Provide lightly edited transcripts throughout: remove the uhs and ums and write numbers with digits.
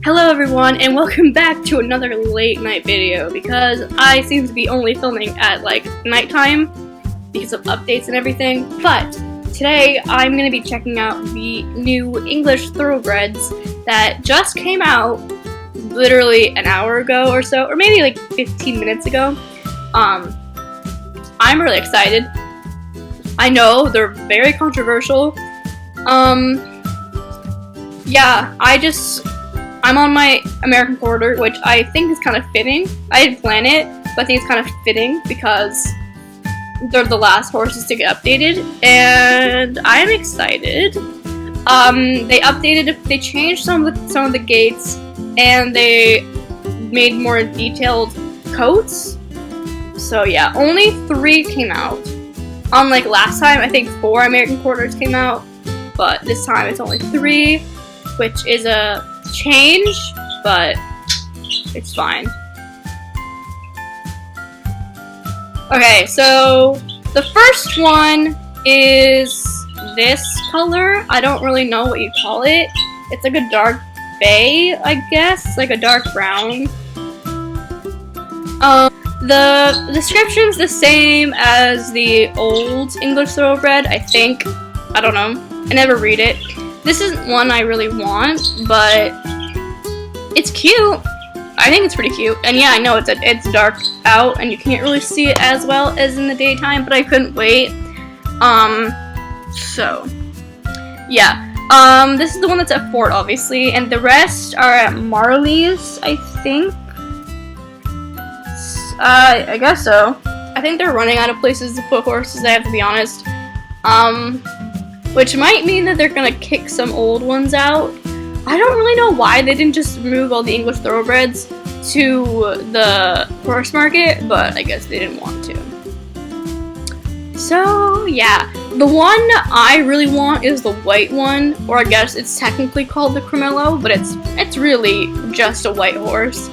Hello everyone, and welcome back to another late night video because I seem to be only filming at like nighttime because of updates and everything. But today I'm going to be checking out the new English Thoroughbreds that just came out literally an hour ago or so, or maybe like 15 minutes ago. I'm really excited. I know they're very controversial. Yeah, I'm on my American quarter, which I think is kind of fitting. I didn't plan it, but I think it's kind of fitting because they're the last horses to get updated, and I'm excited. They changed some of the gates, and they made more detailed coats. So yeah, only 3 came out. Unlike last time, I think 4 American quarters came out, but this time it's only 3, which is a change, but it's fine. Okay, so the first one is this color. I don't really know what you call it. It's like a dark bay, I guess, like a dark brown. The description's the same as the old English Thoroughbred, I think. I don't know. I never read it. This isn't one I really want, but it's cute. I think it's pretty cute. And yeah, I know it's dark out and you can't really see it as well as in the daytime, but I couldn't wait. So yeah. This is the one that's at Fort, obviously, and the rest are at Marley's, I think. I guess so. I think they're running out of places to put horses, I have to be honest. Which might mean that they're gonna kick some old ones out. I don't really know why they didn't just move all the English Thoroughbreds to the horse market, but I guess they didn't want to. So yeah, the one I really want is the white one, or I guess it's technically called the Cremello, but it's really just a white horse.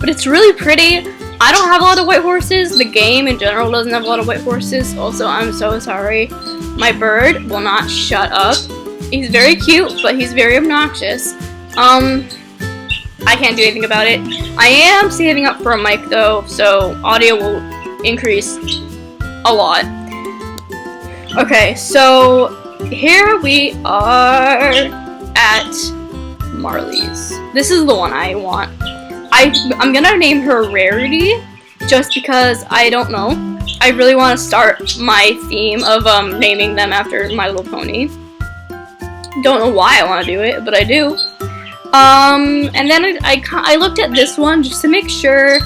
But it's really pretty. I don't have a lot of white horses. The game in general doesn't have a lot of white horses. Also, I'm so sorry. My bird will not shut up. He's very cute, but he's very obnoxious. I can't do anything about it. I am saving up for a mic though, so audio will increase a lot. Okay, so here we are at Marley's. This is the one I want. I'm gonna name her Rarity, just because I don't know. I really want to start my theme of naming them after My Little Pony. Don't know why I want to do it, but I do. And then I looked at this one just to make sure.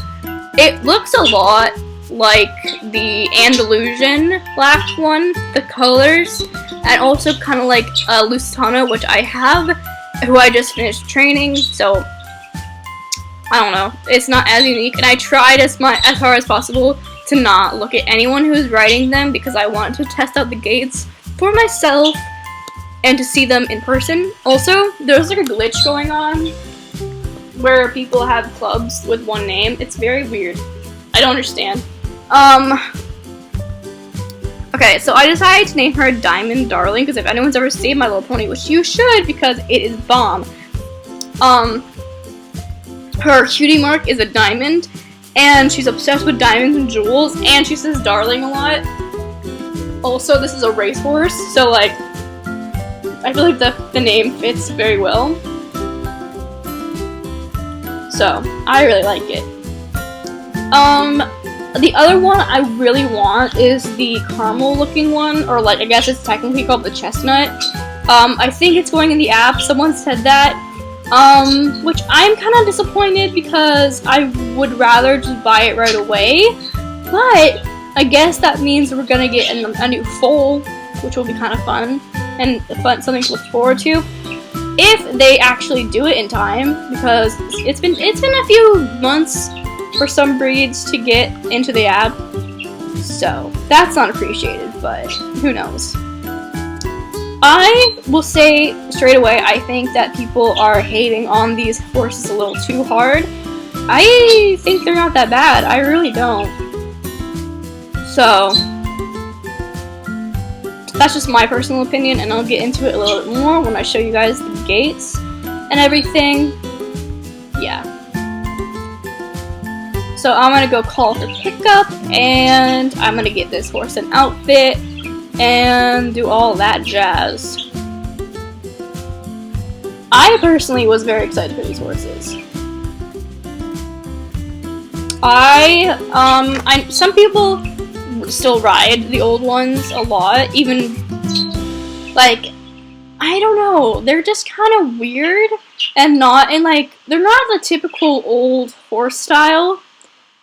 It looks a lot like the Andalusian black one, the colors, and also kind of like Lusitano, which I have, who I just finished training, so I don't know. It's not as unique, and I tried as hard as possible to not look at anyone who's riding them because I wanted to test out the gates for myself and to see them in person. Also, there's like a glitch going on where people have clubs with one name. It's very weird. I don't understand. Okay, so I decided to name her Diamond Darling because if anyone's ever seen My Little Pony, which you should because it is bomb. Her cutie mark is a diamond, and she's obsessed with diamonds and jewels, and she says darling a lot. Also, this is a racehorse, so like, I feel like the name fits very well. So, I really like it. The other one I really want is the caramel looking one, or like, I guess it's technically called the chestnut. I think it's going in the app, someone said that. Which I'm kind of disappointed because I would rather just buy it right away, but I guess that means we're gonna get a new foal, which will be kind of fun, and something to look forward to, if they actually do it in time, because it's been a few months for some breeds to get into the app, so that's not appreciated, but who knows. I will say straight away, I think that people are hating on these horses a little too hard. I think they're not that bad. I really don't. So, that's just my personal opinion, and I'll get into it a little bit more when I show you guys the gates. and everything. Yeah. So I'm gonna go call for pickup, and I'm gonna get this horse an outfit, and do all that jazz. I personally was very excited for these horses. Some people still ride the old ones a lot, even, like, I don't know, they're just kind of weird, and not in, like, they're not the typical old horse style.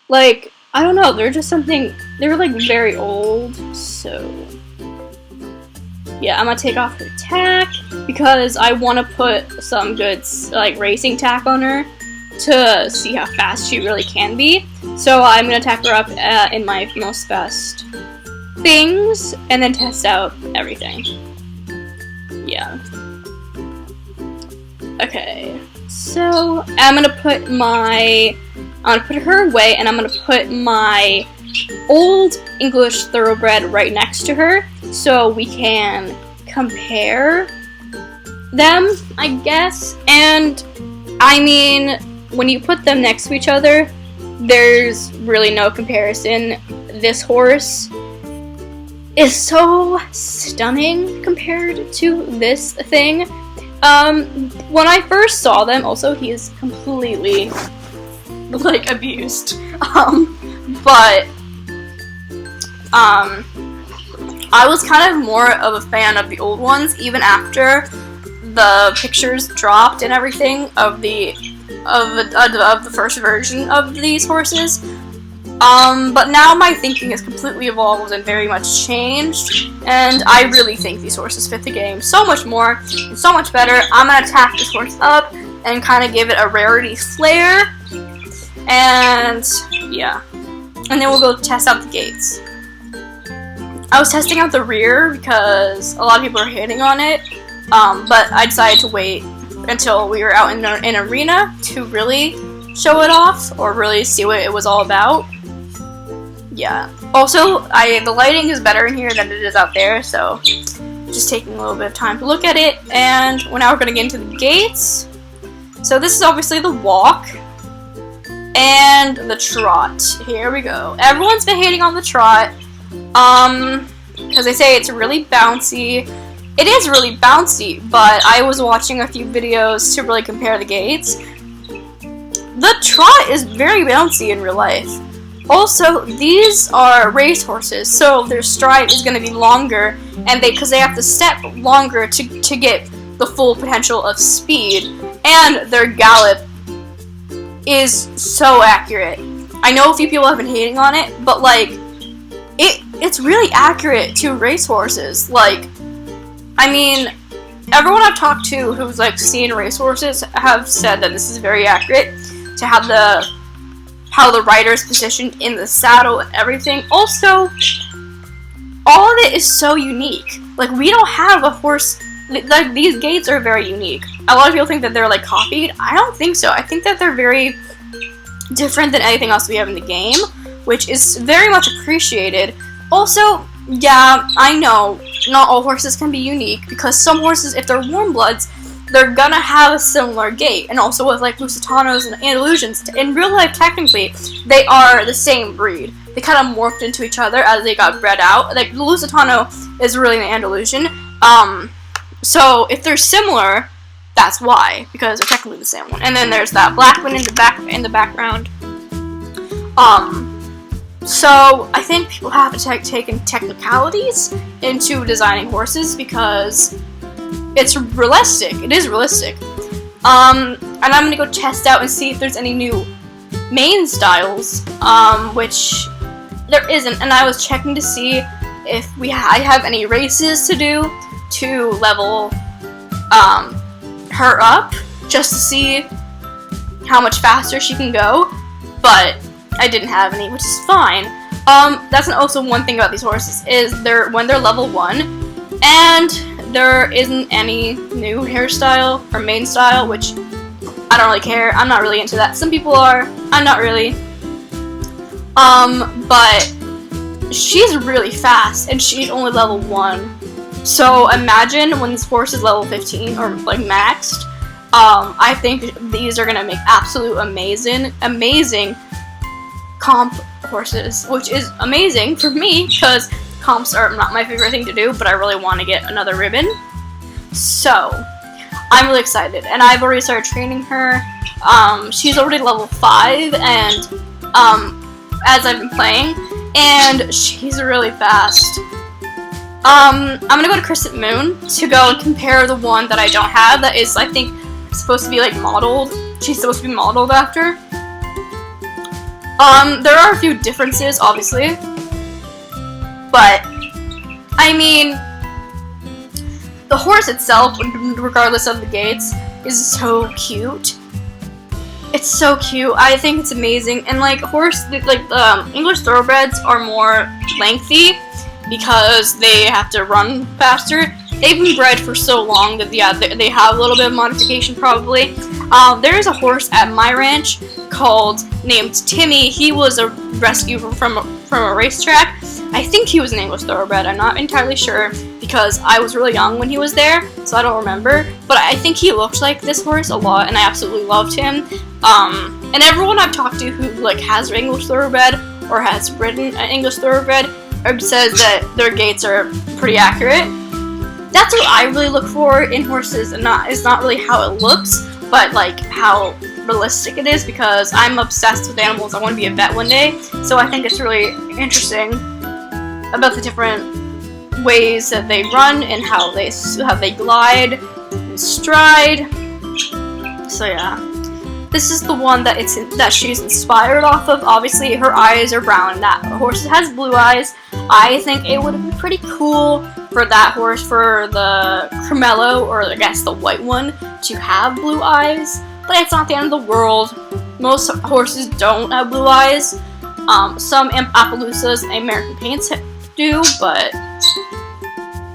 Like, I don't know, they're just something, they're, like, very old, so, yeah, I'm gonna take off her tack, because I want to put some good, like, racing tack on her, to see how fast she really can be. So I'm gonna tack her up in my most best things, and then test out everything. Yeah. Okay, so I'm gonna put her away, and I'm gonna put my old English Thoroughbred right next to her, so we can compare them, I guess. And I mean, when you put them next to each other, there's really no comparison. This horse is so stunning compared to this thing. When I first saw them, also, he is completely, like, abused. But I was kind of more of a fan of the old ones, even after the pictures dropped and everything of the first version of these horses. But now my thinking has completely evolved and very much changed, and I really think these horses fit the game so much more and so much better. I'm gonna tack this horse up and kind of give it a rarity flair, and yeah, and then we'll go test out the gates. I was testing out the rear because a lot of people are hating on it, but I decided to wait until we were out in an arena to really show it off, or really see what it was all about. Yeah. Also, the lighting is better in here than it is out there, so just taking a little bit of time to look at it. And now we're going to get into the gates. So this is obviously the walk and the trot. Here we go. Everyone's been hating on the trot, because they say it's really bouncy. It is really bouncy, but I was watching a few videos to really compare the gates. The trot is very bouncy in real life. Also, these are race horses, so their stride is going to be longer, and because they have to step longer to get the full potential of speed, and their gallop is so accurate. I know a few people have been hating on it, but like, it's really accurate to race horses. Like, I mean, everyone I've talked to who's like seen race horses have said that this is very accurate to how the rider is positioned in the saddle and everything. Also, all of it is so unique. Like, we don't have a horse, like, these gates are very unique. A lot of people think that they're like copied. I don't think so. I think that they're very different than anything else we have in the game, which is very much appreciated. Also, yeah, I know not all horses can be unique, because some horses, if they're warm bloods, they're gonna have a similar gait. And also with like Lusitanos and Andalusians, in real life technically, they are the same breed. They kind of morphed into each other as they got bred out. Like, the Lusitano is really an Andalusian. So if they're similar, that's why, because they're technically the same one. And then there's that black one in the background. So I think people have to take in technicalities into designing horses, because it's realistic. It is realistic. And I'm gonna go test out and see if there's any new mane styles, which there isn't. And I was checking to see if I have any races to do to level her up, just to see how much faster she can go. But I didn't have any, which is fine. That's also one thing about these horses, is when they're level 1, and there isn't any new hairstyle or mane style, which I don't really care. I'm not really into that. Some people are. I'm not really. But she's really fast, and she's only level 1. So imagine when this horse is level 15, or like maxed, I think these are gonna make absolute amazing comp horses, which is amazing for me because comps are not my favorite thing to do, but I really want to get another ribbon. So I'm really excited, and I've already started training her. She's already level 5, and as I've been playing, and she's really fast. I'm gonna go to Crescent Moon to go and compare the one that I don't have that is, I think, supposed to be like modeled. She's supposed to be modeled after. There are a few differences, obviously, but I mean, the horse itself, regardless of the gaits, is so cute. It's so cute. I think it's amazing. And like English Thoroughbreds are more lengthy because they have to run faster. They've been bred for so long that yeah, they have a little bit of modification probably. There is a horse at my ranch named Timmy. He was a rescue from a racetrack. I think he was an English Thoroughbred. I'm not entirely sure because I was really young when he was there, so I don't remember. But I think he looked like this horse a lot, and I absolutely loved him. And everyone I've talked to who like has an English Thoroughbred or has ridden an English Thoroughbred says that their gaits are pretty accurate. That's what I really look for in horses, and it's not really how it looks, but like how realistic it is, because I'm obsessed with animals. I want to be a vet one day, so I think it's really interesting about the different ways that they run and how they glide and stride. So yeah, this is the one that she's inspired off of. Obviously, her eyes are brown, and that horse has blue eyes. I think it would be pretty cool for that horse, for the Cremello, or I guess the white one, to have blue eyes. But it's not the end of the world. Most horses don't have blue eyes. Some Appaloosas and American Paints do, but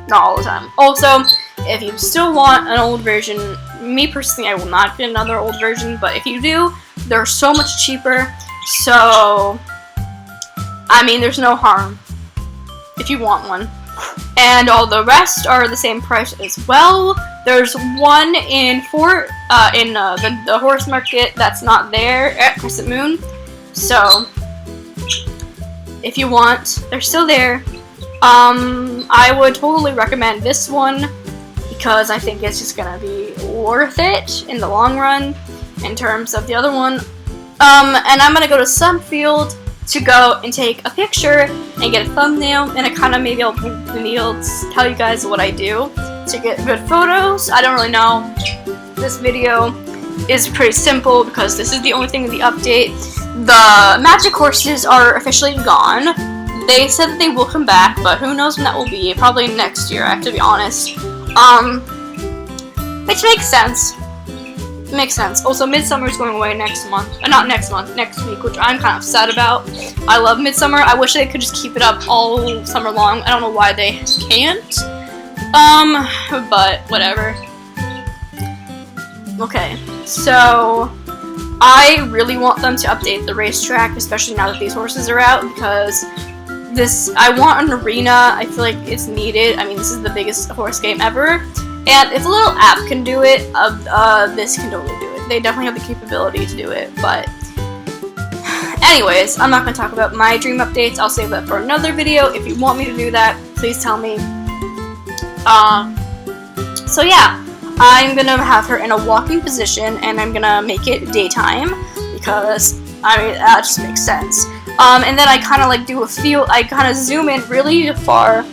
not all the time. Also, if you still want an old version, me personally, I will not get another old version, but if you do, they're so much cheaper. So, I mean, there's no harm if you want one. And all the rest are the same price as well. There's one in the horse market that's not there at Crescent Moon. So, if you want, they're still there. I would totally recommend this one because I think it's just gonna be worth it in the long run in terms of the other one. And I'm gonna go to Sunfield to go and take a picture and get a thumbnail, and maybe I'll tell you guys what I do to get good photos. I don't really know. This video is pretty simple because this is the only thing in the update. The magic horses are officially gone. They said that they will come back, but who knows when that will be. Probably next year, I have to be honest. Which makes sense. Makes sense. Also, Midsummer is going away next month. Not next month, next week, which I'm kind of sad about. I love Midsummer. I wish they could just keep it up all summer long. I don't know why they can't. But whatever. Okay, so I really want them to update the racetrack, especially now that these horses are out, because I want an arena. I feel like it's needed. I mean, this is the biggest horse game ever. And if a little app can do it, this can totally do it. They definitely have the capability to do it, but anyways, I'm not going to talk about my dream updates. I'll save that for another video. If you want me to do that, please tell me. So yeah, I'm going to have her in a walking position, and I'm going to make it daytime, because, I mean, that just makes sense. And then I kind of like do I kind of zoom in really far,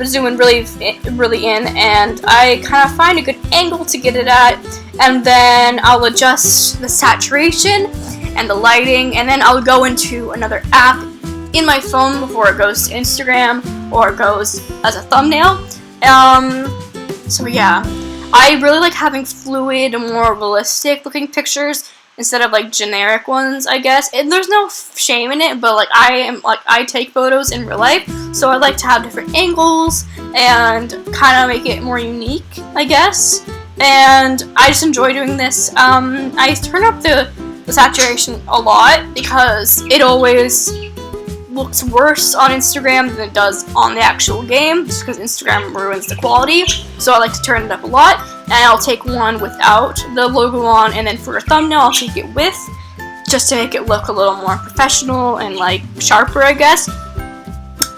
zoom in really in, and I kind of find a good angle to get it at, and then I'll adjust the saturation and the lighting, and then I'll go into another app in my phone before it goes to Instagram or it goes as a thumbnail. So yeah, I really like having fluid and more realistic looking pictures instead of like generic ones, I guess. And there's no shame in it, but like I take photos in real life, so I like to have different angles and kind of make it more unique, I guess. And I just enjoy doing this. I turn up the saturation a lot because it always looks worse on Instagram than it does on the actual game, just because Instagram ruins the quality. So I like to turn it up a lot, and I'll take one without the logo on, and then for a thumbnail I'll take it with, just to make it look a little more professional and like sharper, I guess.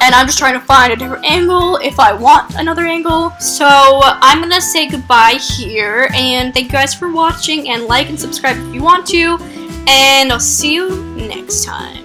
And I'm just trying to find a different angle if I want another angle. So I'm gonna say goodbye here, and thank you guys for watching, and like and subscribe if you want to, and I'll see you next time.